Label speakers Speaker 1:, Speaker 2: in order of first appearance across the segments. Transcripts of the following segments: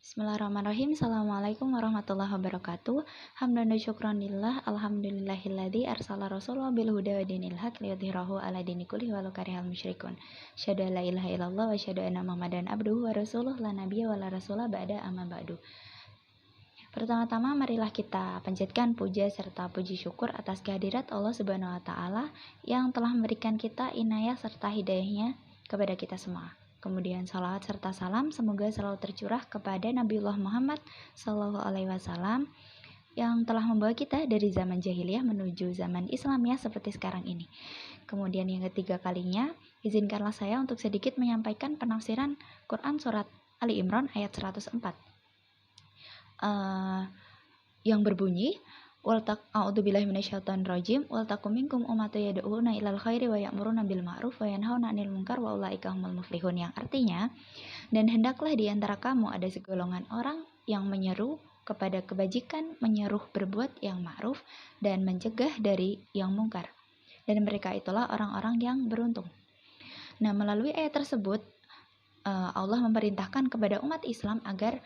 Speaker 1: Bismillahirrahmanirrahim. Assalamualaikum warahmatullahi wabarakatuh. Hamdan wa syukran lillah. Alhamdulillahilladzi arsala rasulahu bil huda wa dinil haq liyudhhirahu ala dini kulli walau karihal musyrikun. Asyhadu an la ilaha illallah wa asyhadu anna Muhammadan abduhu wa rasuluh la nabiyya wa la rasula ba'da amma ba'du. Pertama-tama marilah kita panjatkan puja serta puji syukur atas kehadirat Allah Subhanahu wa taala yang telah memberikan kita inayah serta hidayahnya kepada kita semua. Kemudian salawat serta salam semoga selalu tercurah kepada Nabiullah Muhammad Sallallahu Alaihi Wasallam yang telah membawa kita dari zaman jahiliyah menuju zaman Islamiyah seperti sekarang ini. Kemudian yang ketiga kalinya, izinkanlah saya untuk sedikit menyampaikan penafsiran Quran surat Ali Imran ayat 104 yang berbunyi A'udzubillahi minasyaitonirrajim wal takum minkum ummatun yad'una ilal khairi wa ya'muruna bil ma'ruf wa yanhauna 'anil munkar wa ulaika humul muflihun, yang artinya, dan hendaklah di antara kamu ada segolongan orang yang menyeru kepada kebajikan, menyuruh berbuat yang ma'ruf dan mencegah dari yang mungkar, dan mereka itulah orang-orang yang beruntung. Nah, melalui ayat tersebut Allah memerintahkan kepada umat Islam agar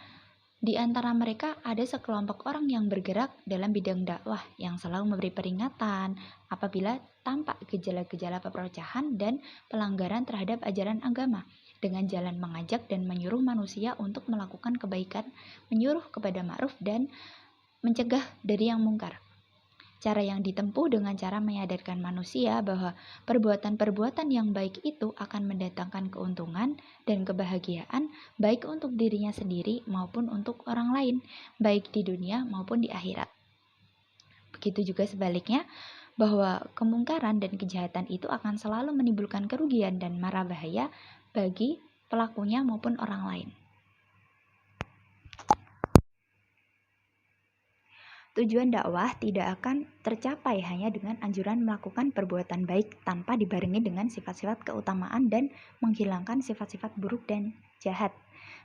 Speaker 1: di antara mereka ada sekelompok orang yang bergerak dalam bidang dakwah yang selalu memberi peringatan apabila tampak gejala-gejala perpecahan dan pelanggaran terhadap ajaran agama dengan jalan mengajak dan menyuruh manusia untuk melakukan kebaikan, menyuruh kepada ma'ruf dan mencegah dari yang mungkar. Cara yang ditempuh dengan cara menyadarkan manusia bahwa perbuatan-perbuatan yang baik itu akan mendatangkan keuntungan dan kebahagiaan baik untuk dirinya sendiri maupun untuk orang lain, baik di dunia maupun di akhirat. Begitu juga sebaliknya, bahwa kemungkaran dan kejahatan itu akan selalu menimbulkan kerugian dan mara bahaya bagi pelakunya maupun orang lain. Tujuan dakwah tidak akan tercapai hanya dengan anjuran melakukan perbuatan baik tanpa dibarengi dengan sifat-sifat keutamaan dan menghilangkan sifat-sifat buruk dan jahat.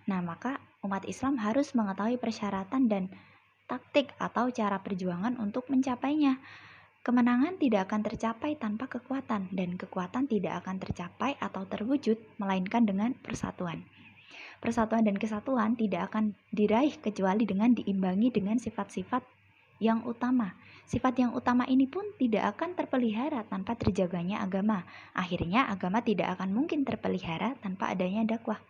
Speaker 1: Nah, maka umat Islam harus mengetahui persyaratan dan taktik atau cara perjuangan untuk mencapainya. Kemenangan tidak akan tercapai tanpa kekuatan, dan kekuatan tidak akan tercapai atau terwujud melainkan dengan persatuan. Persatuan dan kesatuan tidak akan diraih kecuali dengan diimbangi dengan sifat-sifat yang utama. Sifat yang utama ini pun tidak akan terpelihara tanpa terjaganya agama. Akhirnya agama tidak akan mungkin terpelihara tanpa adanya dakwah.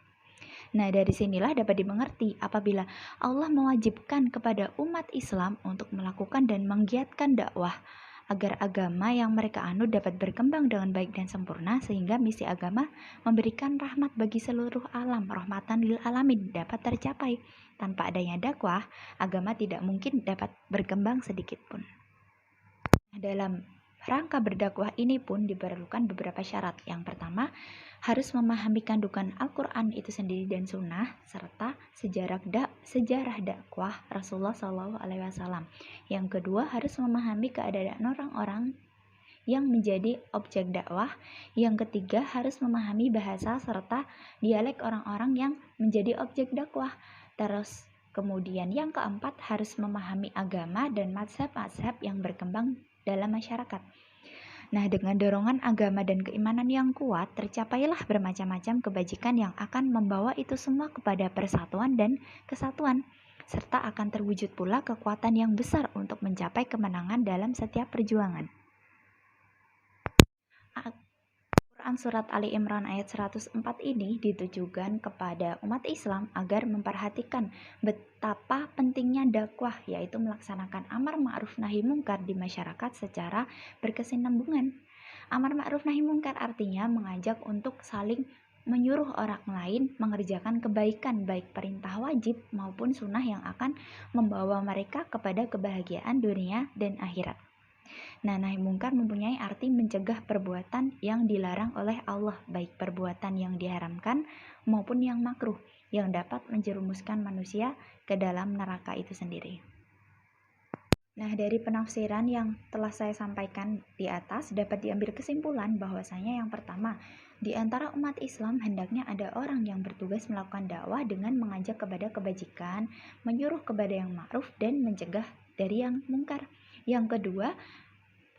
Speaker 1: Nah, dari sinilah dapat dimengerti apabila Allah mewajibkan kepada umat Islam untuk melakukan dan menggiatkan dakwah agar agama yang mereka anut dapat berkembang dengan baik dan sempurna, sehingga misi agama memberikan rahmat bagi seluruh alam, rahmatan lil alamin, dapat tercapai. Tanpa adanya dakwah, agama tidak mungkin dapat berkembang sedikit pun. Dalam rangka berdakwah ini pun diperlukan beberapa syarat. Yang pertama, harus memahami kandungan Al-Quran itu sendiri dan sunnah, serta sejarah dakwah Rasulullah SAW. Yang kedua, harus memahami keadaan orang-orang yang menjadi objek dakwah. Yang ketiga, harus memahami bahasa serta dialek orang-orang yang menjadi objek dakwah. Terus kemudian yang keempat, harus memahami agama dan mazhab-mazhab yang berkembang dalam masyarakat. Nah, dengan dorongan agama dan keimanan yang kuat, tercapailah bermacam-macam kebajikan yang akan membawa itu semua kepada persatuan dan kesatuan, serta akan terwujud pula kekuatan yang besar untuk mencapai kemenangan dalam setiap perjuangan. Quran Surat Ali Imran ayat 104 ini ditujukan kepada umat Islam agar memperhatikan betapa pentingnya dakwah, yaitu melaksanakan amar ma'ruf nahi mungkar di masyarakat secara berkesinambungan. Amar ma'ruf nahi mungkar artinya mengajak untuk saling menyuruh orang lain mengerjakan kebaikan, baik perintah wajib maupun sunnah yang akan membawa mereka kepada kebahagiaan dunia dan akhirat. Nah, nahi mungkar mempunyai arti mencegah perbuatan yang dilarang oleh Allah, baik perbuatan yang diharamkan maupun yang makruh, yang dapat menjerumuskan manusia ke dalam neraka itu sendiri. Nah, dari penafsiran yang telah saya sampaikan di atas dapat diambil kesimpulan bahwasanya yang pertama, di antara umat Islam hendaknya ada orang yang bertugas melakukan dakwah dengan mengajak kepada kebajikan, menyuruh kepada yang ma'ruf dan mencegah dari yang mungkar. Yang kedua,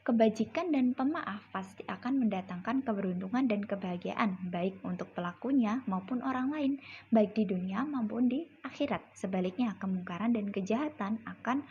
Speaker 1: Kebajikan dan pemaaf pasti akan mendatangkan keberuntungan dan kebahagiaan, baik untuk pelakunya maupun orang lain, baik di dunia maupun di akhirat. Sebaliknya, kemungkaran dan kejahatan akan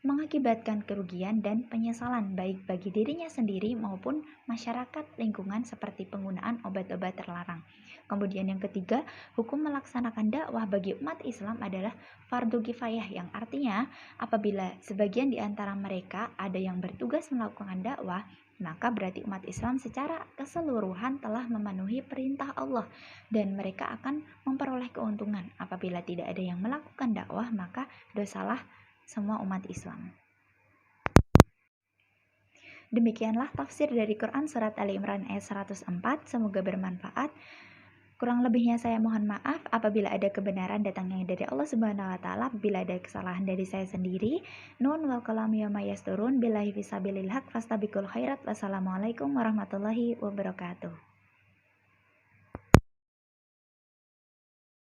Speaker 1: mengakibatkan kerugian dan penyesalan, baik bagi dirinya sendiri maupun masyarakat lingkungan seperti penggunaan obat-obat terlarang. Kemudian yang ketiga, hukum melaksanakan dakwah bagi umat Islam adalah fardu kifayah, yang artinya apabila sebagian di antara mereka ada yang bertugas melakukan dakwah, maka berarti umat Islam secara keseluruhan telah memenuhi perintah Allah dan mereka akan memperoleh keuntungan. Apabila tidak ada yang melakukan dakwah, maka dosalah semua umat Islam. Demikianlah tafsir dari Quran Surat Ali Imran ayat 104. Semoga bermanfaat. Kurang lebihnya saya mohon maaf. Apabila ada kebenaran datangnya dari Allah Subhanahu wa taala, apabila ada kesalahan dari saya sendiri. Nun wal kalam yawma yasturun billahi fisabilil haq fastabiqul khairat. Wassalamualaikum warahmatullahi wabarakatuh.